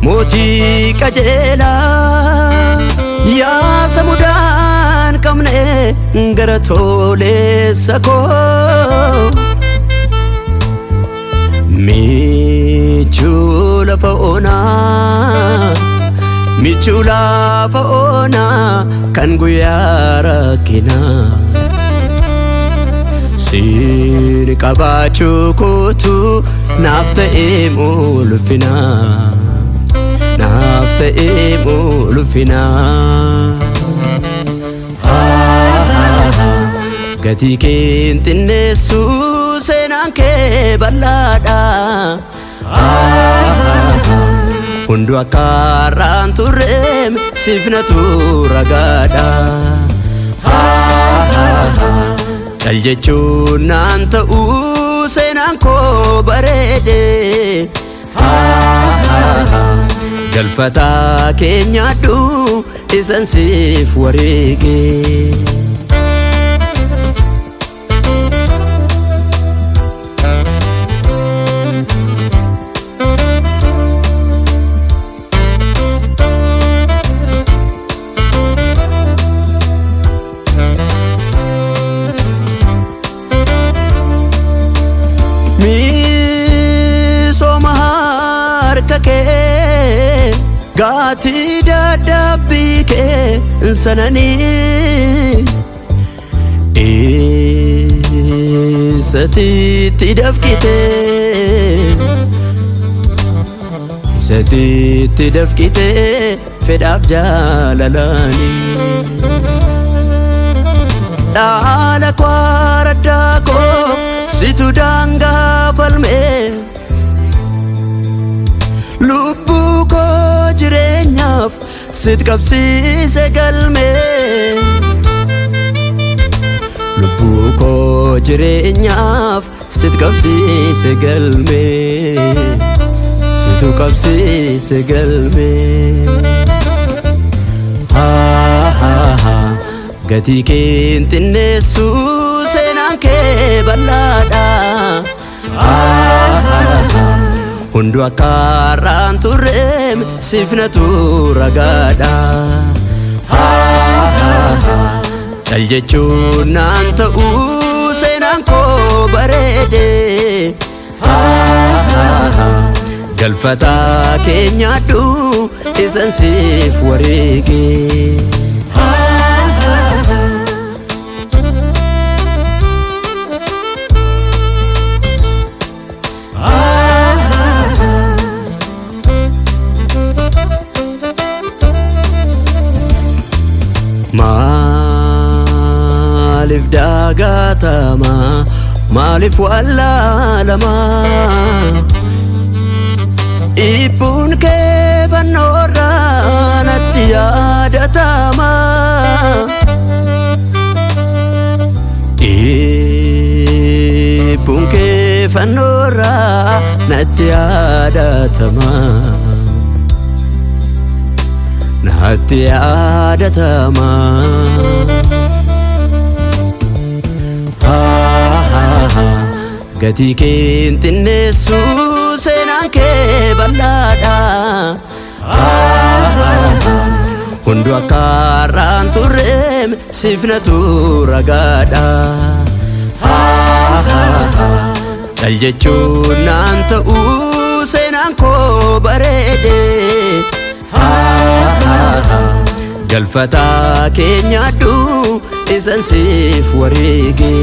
Moti kajela ya samudan kamne garatole sako michula paona kan guyara kina sin kabachu kutu nafta emulfina nafta emulfina gati kintinnesu senanke balada hundu akaran turem sifnatu ragada caljechu nanta senanko barede galfata kenya du isan sif warege gati dadabike sanani sati tidafkite fedaf jalalani dala kwarada ko situ danga falme lubbu ko jireenyaaf sit qabsiise galme lubbu ko jireenyaaf sit qabsiise galme situ qabsiise galme gati kintinnesu senanke balada hundu akaran turem sifnatu ragada caljechu nanta senanko barede galfata kenya du isan sif warege malif dagatama malif wallalama ibun kefanora natti yadatama ibun kefanora natti yadatama natti yadatama gati kintinnesu senanke balada hundu akaran turem sifnatu ragada caljechu nanta senanko barede galfata kenya du isan sif warege